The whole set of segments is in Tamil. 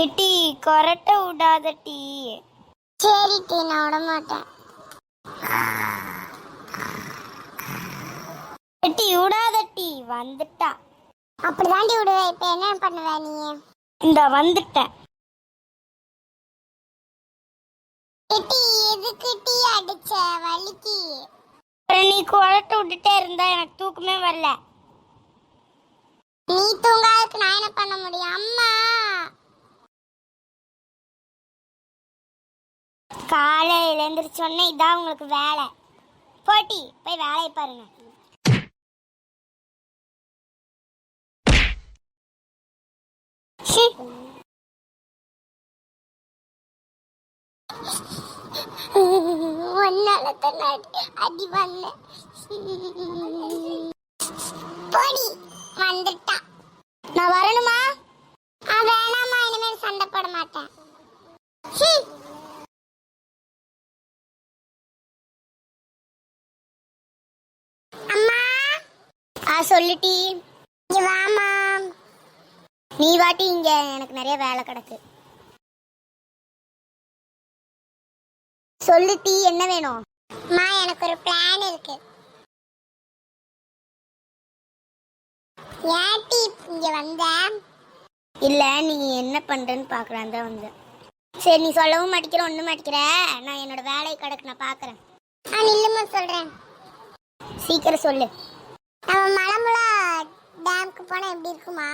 எட்டி கொரட்ட விடாத டீ. சரி டீ, நான் விட மாட்டேன். எட்டி விடாத டீ, வந்துட்டா. அப்படிதாண்டி விடுவேன். இப்ப என்ன பண்ணுவ நீ? இந்த வந்துட்டேன். எட்டி எதுக்கு டீ அடிச்ச? வலிக்கு. நீ கொரட்ட விட்டுட்டே இருந்தா எனக்கு தூக்கமே வரல. நீ தூங்காததுக்கு நான் என்ன பண்ண முடியும்? அம்மா காலையில எழுந்திரிச்சோன்னே இதான் உங்களுக்கு வேலை. போட்டி போய் வேலையை பாருங்க. அடி வந்த போடி வந்துட்டா. நான் வரணுமா? வேணாமா, இனிமேல் சண்டை போட மாட்டேன். அம்மா சொல்லிட்டி. இங்க வாமா. நீ வாட்டி, இங்க எனக்கு நிறைய வேலை கிடக்கு. சொல்லிட்டி, என்ன வேணும்? அம்மா எனக்கு ஒரு பிளான் இருக்கு. ஏன்டி இங்க வந்த? இல்ல, நீ என்ன பண்றன்னு பாக்குறான் தான் வந்த. சரி, நீ சொல்லவும் மாட்டிக்கிற, ஒண்ணும் மாட்டிக்கிற. நான் என்னோட வேலை கிடக்கு, நான் பாக்குறேன். நில்லுமா சொல்றேன். சீக்கிரம் சொல்லு. நம்ம மலம்புழா டேம்க்கு போனா எப்படி இருக்குமா?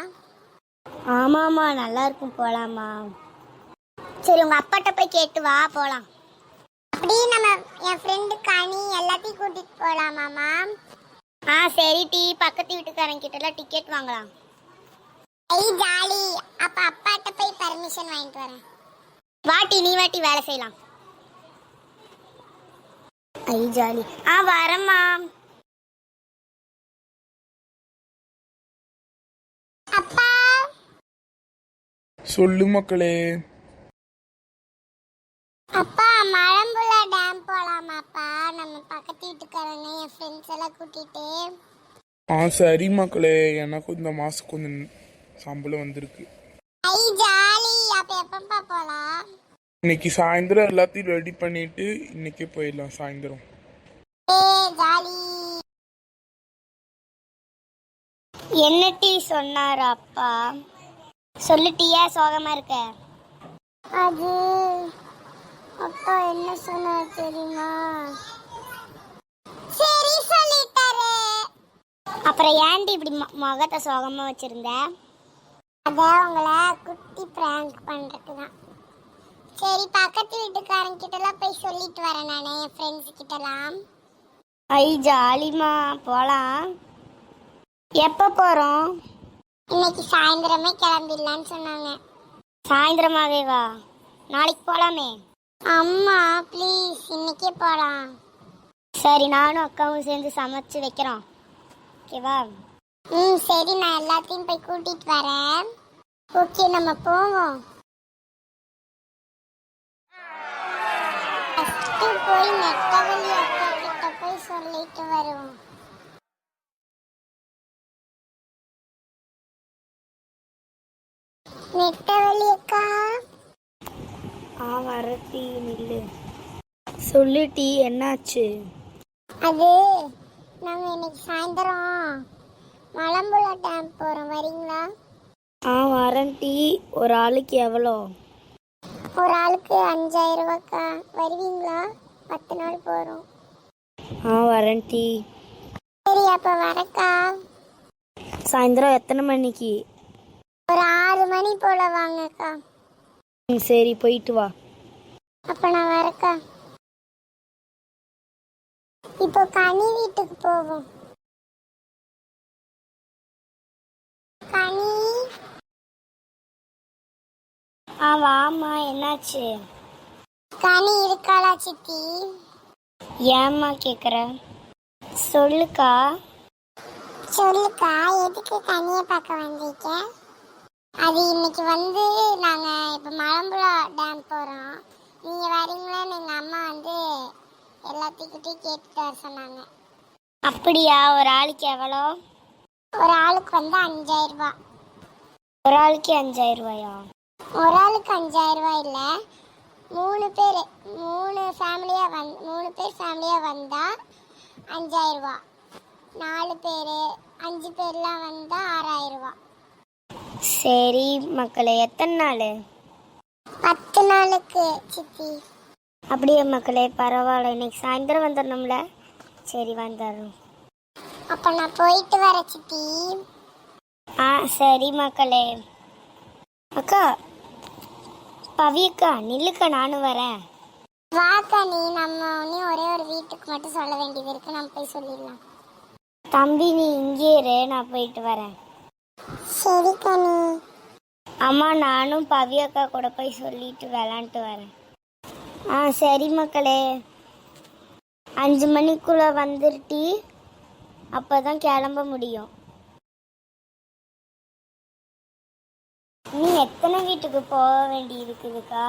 ஆமாமா, நல்லா இருக்கும், போலாமா? சரி, உங்க அப்பாட்ட போய் கேட்டு வா, போலாம். அப்படியே நம்ம என் ஃப்ரெண்டு கனி எல்லாத்தையும் கூட்டிட்டு போலாமாமா? சரி டீ, பக்கத்து வீட்டுக்காரங்க கிட்ட எல்லாம் டிக்கெட் வாங்கலாம். ஜாலி. அப்ப அப்பாட்ட போய் பர்மிஷன் வாங்கிட்டு வரேன். வாட்டி, நீ வாட்டி, வேலை செய்யலாம். ஜாலி. வரேம்மா. அப்பா சொல்லு மக்களே. அப்பா, மலம்புழா டேம் போலாமாப்பா? நம்ம பக்கத்து வீட்டுக்காரங்க என் ஃப்ரெண்ட்ஸ் எல்லாம் கூட்டிட்டு. சரி மக்களே, எனக்கும் இந்த மாசம் கொஞ்சம் சம்பளம் வந்திருக்கு. ஜாலி. அப்ப எப்பப்பா போலாம்? இன்னைக்கு சாயந்தரம் எல்லாத்தையும் ரெடி பண்ணிட்டு இன்னைக்கே போயிடலாம் சாயந்தரம். ஜாலி. என்ன டீ சொன்னாரு அப்பா? சொல்லிட்டியா? சோகமா இருக்க? அது அப்பா என்ன சொன்னாரு தெரியுமா? சரி சொல்லிட்டாரு. அப்புறம் ஏன்டி இப்படி முகத்தை சோகமா வச்சிருந்த? அத உங்களை குட்டி பிராங்க் பண்றதுக்கு தான். சரி, பக்கத்து வீட்டுக்காரங்க கிட்ட எல்லாம் போய் சொல்லிட்டு வரேன் நானே, என் ஃப்ரெண்ட்ஸ் கிட்ட எல்லாம். ஜாலிமா, போலாம். எப்ப போறோம்? இன்னைக்கு சாயந்தரமே கிளம்பிடலான்னு சொன்னாங்க. சாயந்தரமாவே வா, நாளைக்கு போலாமே. அம்மா ப்ளீஸ், இன்னைக்கே போலாம். சரி, நானும் அக்காவும் சேர்ந்து சமைச்சு வைக்கிறோம், ஓகேவா? சரி, நான் எல்லாத்தையும் போய் கூட்டிட்டு வரேன். ஓகே, நம்ம போவோம். போய் நெட்டவழி அக்கா கிட்ட போய் சொல்லிட்டு வருவோம். நெட்டவழி அக்கா. வரட்டி, நில்லு. சொல்லு டீ, என்னாச்சு? அது நாங்க இன்னைக்கு சாயந்தரம் மலம்புழா டேம் போறோம், வரீங்களா? வரேன் டீ. ஒரு ஆளுக்கு எவ்வளோ? ஒரு ஆளுக்கு 5000 ரூபாய்க்கா. வருவீங்களா? 10 நாள் போறோம். வரேன் டீ. சரி, அப்ப வரக்கா. சாயந்தரம் எத்தனை மணிக்கு? ஒரு 6 மணி போல வாங்கக்கா. சரி, போயிட்டு வா. அப்ப நான் வரக்கா. இப்போ கனி வீட்டுக்கு போவோம். கனி. வாமா, என்னாச்சு? கனி இருக்காளா சித்தி? ஏம்மா கேக்குற? சொல்லுக்கா. சொல்லுக்கா, எதுக்கு கனியை பார்க்க வந்திருக்க? அது இன்னைக்கு வந்து நாங்க இப்ப மலம்புழா டேம் போறோம், நீங்க வரீங்களான்னு எங்க அம்மா வந்து எல்லாத்துக்கிட்டையும் கேட்டுட்டு வர சொன்னாங்க. அப்படியா? ஒரு ஆளுக்கு எவ்வளோ? ஒரு ஆளுக்கு வந்து 5000 ரூபாய். ஒரு ஆளுக்கு 5000 ரூபாயா? ஒரு ஆளுக்கு 5000 ரூபாய் இல்லை, 3 பேர் 3 பேர் ஃபேமிலியாக வந்தால் 5000 ரூபாய், 4 பேர் 5 பேர்லாம் வந்தால் 6000 ரூபாய். சரி மக்களே, எத்தனை நாள்? 10 நாளுக்கு சித்தி. அப்படியே மக்களே, பரவாயில்ல. இன்னைக்கு சாயந்தரம் வந்துடணும்ல? சரி வந்துடுறோம். அப்போ நான் போயிட்டு வரேன் சித்தி. சரி மக்களே. அக்கா, பவியக்கா நில்லுக்கா, நானும் வரேன். வாக்கா, நம்ம ஒரே ஒரு வீட்டுக்கு மட்டும் சொல்ல வேண்டியது இருக்கு, நம்ம போய் சொல்லிடலாம். தம்பி நீ இங்கே இரு, நான் போயிட்டு வரேன். சரி கனி. அம்மா, நானும் பவியக்கா கூட போய் சொல்லிட்டு விளாண்டுட்டு வரேன். சரி மக்களே, 5 மணிக்குள்ள வந்துருட்டி, அப்பதான் கிளம்ப முடியும். நீ எத்தனை வீட்டுக்கு போக வேண்டி இருக்குதுக்கா?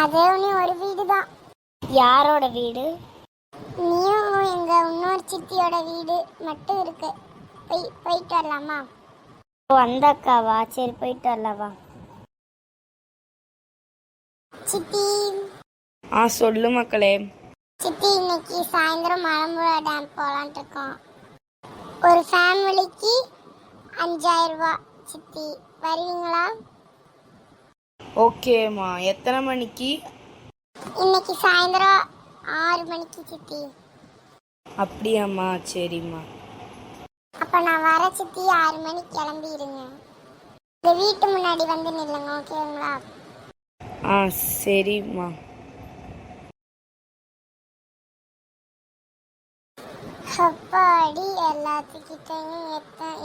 அதே ஒரு வீடு தான். யாரோட வீடு? நீயும் எங்க இன்னொரு சித்தியோட வீடு மட்டும் இருக்கு. போயிட்டு வரலாமா? அந்த அக்காவா? சரி போயிட்டு வரலாவா. சித்தி. சொல்லு மக்களே. சித்தி, இன்னைக்கு சாயந்தரம் மலம்புழா டேம் போலான்ட்டு இருக்கோம். ஒரு ஃபேமிலிக்கு 5000 ரூபாய் சித்தி, வருவீங்களா? ஓகேம்மா. எத்தனை மணிக்கு? இன்னைக்கு சாயந்தரம் 6 மணிக்கு சித்தி. அப்படியாம்மா? சரிம்மா. அப்ப நான் வர சித்தி, 6 மணிக்கு கிளம்பிடுங்க. இந்த வீட்டு முன்னாடி வந்து நில்லுங்க, ஓகேங்களா? சரிம்மா. அப்பாடி, எல்லாத்துக்கிட்டையும்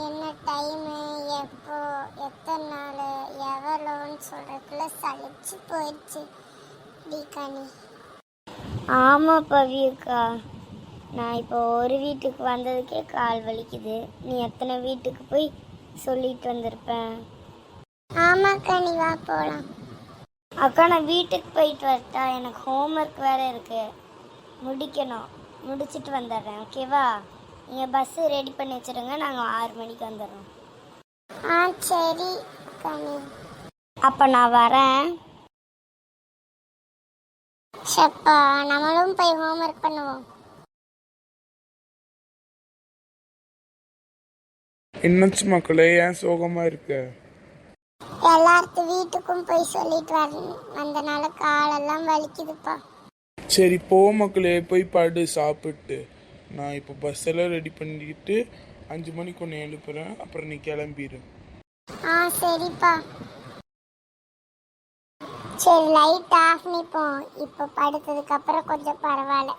என்ன டைமு, எப்போ, எத்தனை நாள், எவ்வளோன்னு சொல்றதுக்குள்ள சலிச்சு போயிடுச்சு கனி. ஆமாம் பவியக்கா, நான் இப்போ ஒரு வீட்டுக்கு வந்ததுக்கே கால் வலிக்குது. நீ எத்தனை வீட்டுக்கு போய் சொல்லிட்டு வந்திருப்பேன். ஆமா கனி, வா போகலாம். அக்கா, நான் வீட்டுக்கு போயிட்டு வரட்டா? எனக்கு ஹோம்ஒர்க் வேறு இருக்கு, முடிக்கணும். முடிச்சுட்டு வந்துடுறேன், ஓகேவா? நீங்கள் பஸ்ஸு ரெடி பண்ணி வச்சுருங்க, நாங்கள் 6 மணிக்கு வந்துடுறோம். சரி கனி. அப்போ நான் வரேன். சப்பா, நம்மளும் போய் ஹோம்ஒர்க் பண்ணுவோம். என்னாச்சு மக்களே, ஏன் சோகமா இருக்க? எல்லாத்து வீட்டுக்கும் போய் சொல்லிட்டு வந்தனால காலெல்லாம் வலிக்குதுப்பா. சரி போ மக்களே, போய் படு சாப்பிட்டு. நான் இப்போ பஸ் எல்லாம் ரெடி பண்ணிக்கிட்டு 5 மணிக்கு ஒன்று எழுப்புறேன், அப்புறம் நீ கிளம்பிடு. சரிப்பா. சரி, லைட் ஆஃப் பண்ணிப்போம். இப்போ படுத்ததுக்கு அப்புறம் கொஞ்சம் பரவாயில்ல.